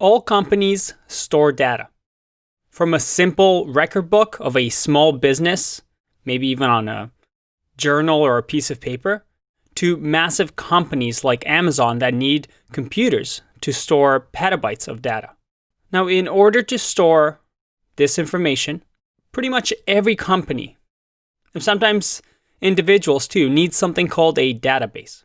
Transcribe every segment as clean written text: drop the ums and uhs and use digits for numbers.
All companies store data. From a simple record book of a small business, maybe even on a journal or a piece of paper, to massive companies like Amazon that need computers to store petabytes of data. Now, in order to store this information, pretty much every company, and sometimes individuals too, need something called a database.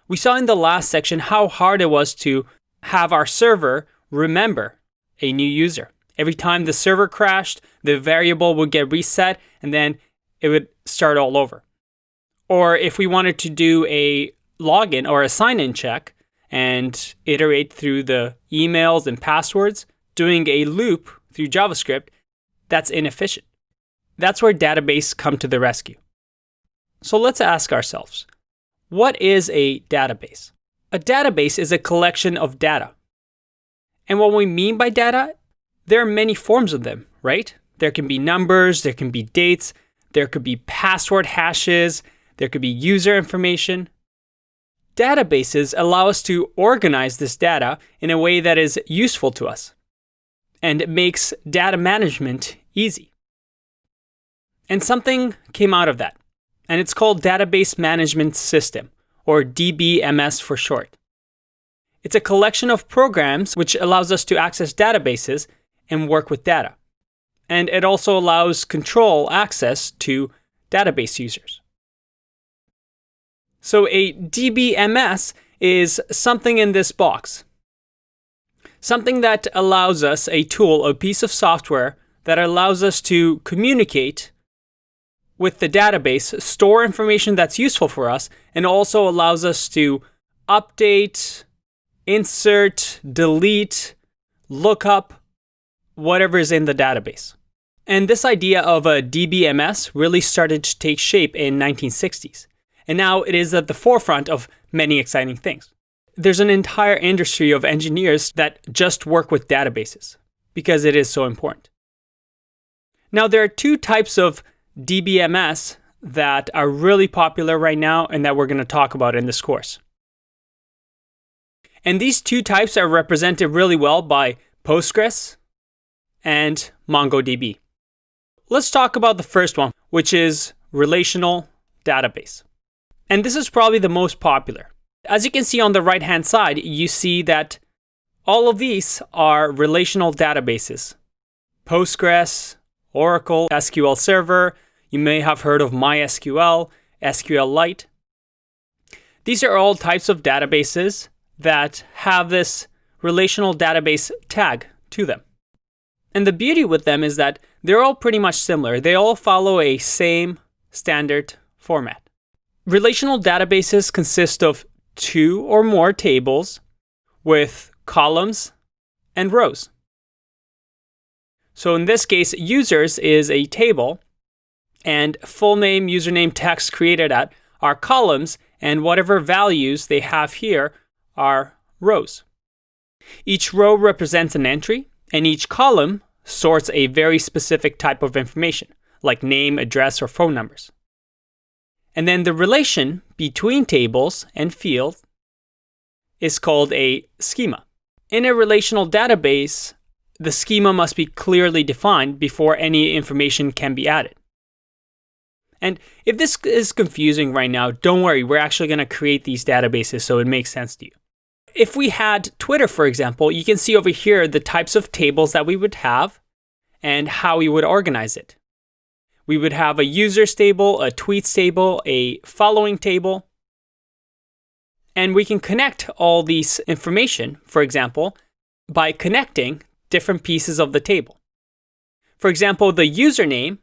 We saw in the last section how hard it was to have our server remember a new user. Every time the server crashed, the variable would get reset and then it would start all over. Or if we wanted to do a login or a sign-in check and iterate through the emails and passwords, doing a loop through JavaScript, that's inefficient. That's where database come to the rescue. So let's ask ourselves, what is a database? A database is a collection of data. And what we mean by data, there are many forms of them, right? There can be numbers, there can be dates, there could be password hashes, there could be user information. Databases allow us to organize this data in a way that is useful to us. And it makes data management easy. And something came out of that. And it's called Database Management System, or DBMS for short. It's a collection of programs which allows us to access databases and work with data. And it also allows control access to database users. So a DBMS is something in this box. Something that allows us, a tool, a piece of software that allows us to communicate with the database, store information that's useful for us, and also allows us to update, insert, delete, look up whatever is in the database. And this idea of a DBMS really started to take shape in 1960s. And now it is at the forefront of many exciting things. There's an entire industry of engineers that just work with databases because it is so important. Now, there are two types of DBMS that are really popular right now and that we're going to talk about in this course. And these two types are represented really well by Postgres and MongoDB. Let's talk about the first one, which is relational database. And this is probably the most popular. As you can see on the right-hand side, you see that all of these are relational databases. Postgres, Oracle, SQL Server, you may have heard of MySQL, SQLite. These are all types of databases that have this relational database tag to them. And the beauty with them is that they're all pretty much similar. They all follow a same standard format. Relational databases consist of two or more tables with columns and rows. So in this case, users is a table, and full name, username, text created at are columns, and whatever values they have here are rows. Each row represents an entry, and each column sorts a very specific type of information, like name, address, or phone numbers. And then the relation between tables and fields is called a schema. In a relational database, the schema must be clearly defined before any information can be added. And if this is confusing right now, don't worry, we're actually going to create these databases so it makes sense to you. If we had Twitter, for example, you can see over here the types of tables that we would have and how we would organize it. We would have a users table, a tweets table, a following table. And we can connect all these information, for example, by connecting different pieces of the table. For example, the username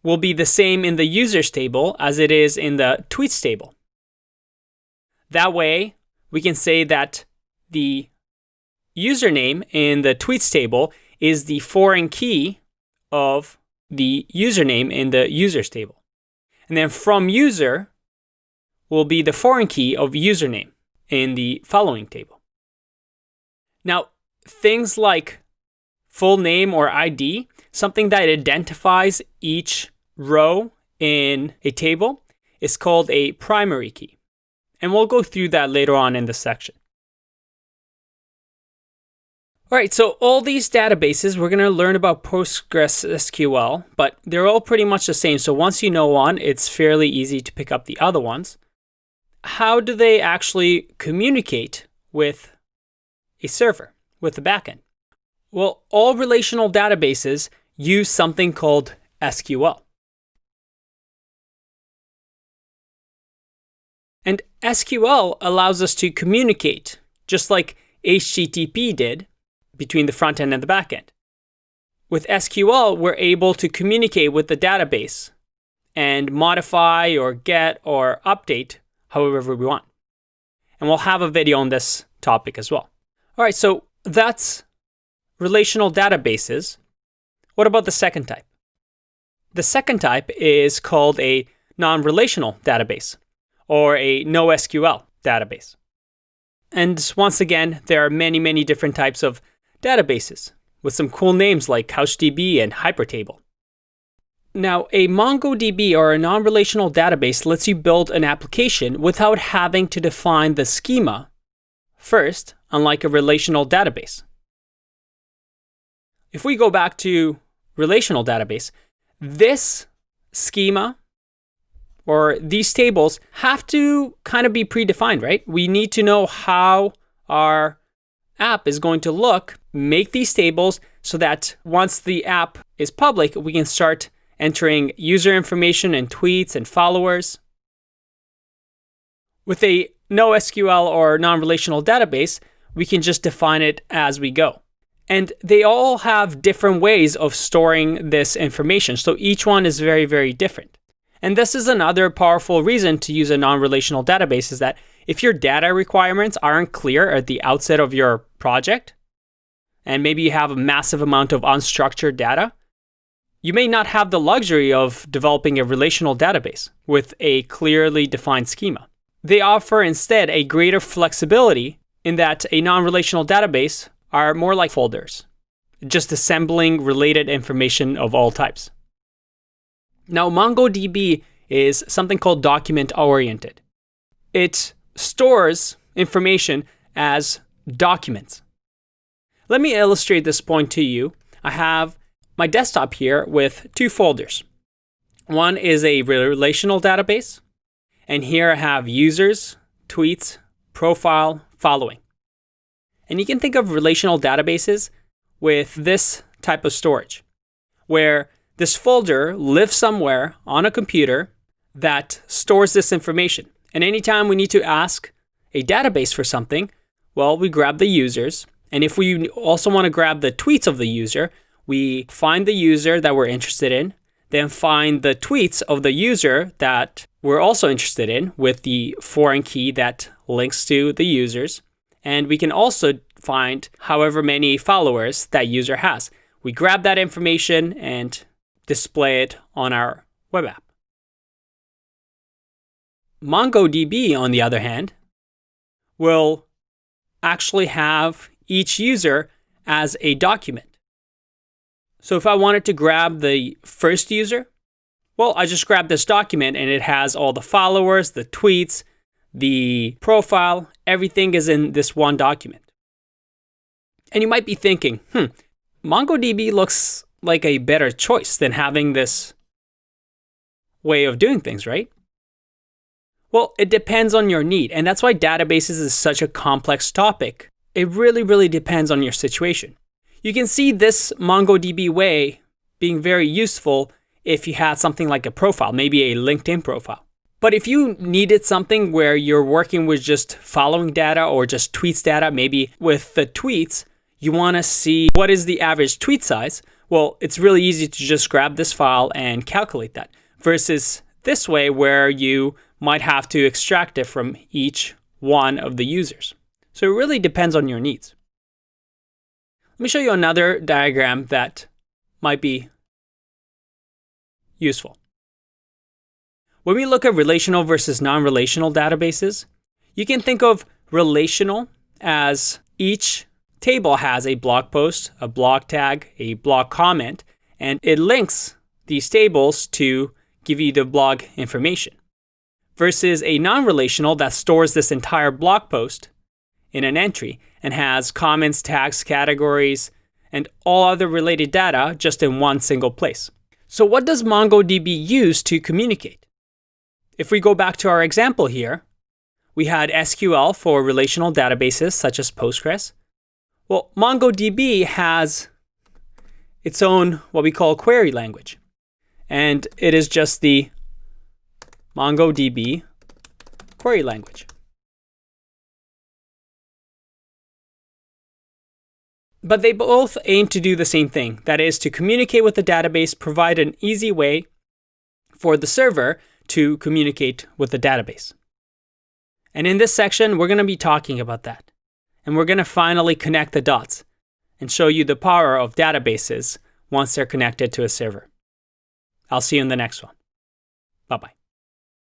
will be the same in the users table as it is in the tweets table. That way, we can say that the username in the tweets table is the foreign key of the username in the users table. And then from user will be the foreign key of username in the following table. Now, things like full name or ID, something that identifies each row in a table, is called a primary key. And we'll go through that later on in the section. All right, so all these databases, we're going to learn about PostgreSQL, but they're all pretty much the same. So once you know one, it's fairly easy to pick up the other ones. How do they actually communicate with a server, with the backend? Well, all relational databases use something called SQL. And SQL allows us to communicate, just like HTTP did, between the front end and the back end. With SQL, we're able to communicate with the database and modify or get or update however we want. And we'll have a video on this topic as well. All right, so that's relational databases. What about the second type? The second type is called a non-relational database or a NoSQL database. And once again, there are many, many different types of databases with some cool names like CouchDB and Hypertable. Now, a MongoDB or a non-relational database lets you build an application without having to define the schema first, unlike a relational database. If we go back to relational database, this schema or these tables have to kind of be predefined, right? We need to know how our app is going to look, make these tables so that once the app is public, we can start entering user information and tweets and followers. With a NoSQL or non-relational database, we can just define it as we go. And they all have different ways of storing this information. So each one is very, very different. And this is another powerful reason to use a non-relational database is that if your data requirements aren't clear at the outset of your project, and maybe you have a massive amount of unstructured data, you may not have the luxury of developing a relational database with a clearly defined schema. They offer instead a greater flexibility in that a non-relational database are more like folders, just assembling related information of all types. Now, MongoDB is something called document-oriented. It stores information as documents. Let me illustrate this point to you. I have my desktop here with two folders. One is a relational database, and here I have users, tweets, profile, following. And you can think of relational databases with this type of storage, where this folder lives somewhere on a computer that stores this information. And anytime we need to ask a database for something, well, we grab the users. And if we also want to grab the tweets of the user, we find the user that we're interested in, then find the tweets of the user that we're also interested in with the foreign key that links to the users. And we can also find however many followers that user has. We grab that information and display it on our web app. MongoDB, on the other hand, will actually have each user as a document. So if I wanted to grab the first user, well, I just grab this document and it has all the followers, the tweets, the profile, everything is in this one document. And you might be thinking, MongoDB looks like a better choice than having this way of doing things, right? Well, it depends on your need. And that's why databases is such a complex topic. It really, really depends on your situation. You can see this MongoDB way being very useful if you had something like a profile, maybe a LinkedIn profile. But if you needed something where you're working with just following data or just tweets data, maybe with the tweets, you want to see what is the average tweet size. Well, it's really easy to just grab this file and calculate that versus this way where you might have to extract it from each one of the users. So it really depends on your needs. Let me show you another diagram that might be useful. When we look at relational versus non-relational databases, you can think of relational as each table has a blog post, a blog tag, a blog comment, and it links these tables to give you the blog information. Versus a non-relational that stores this entire blog post in an entry and has comments, tags, categories, and all other related data just in one single place. So what does MongoDB use to communicate? If we go back to our example here, we had SQL for relational databases such as Postgres. Well, MongoDB has its own what we call query language. And it is just the MongoDB query language. But they both aim to do the same thing. That is to communicate with the database, provide an easy way for the server to communicate with the database. And in this section, we're going to be talking about that. And we're going to finally connect the dots and show you the power of databases once they're connected to a server. I'll see you in the next one. Bye-bye.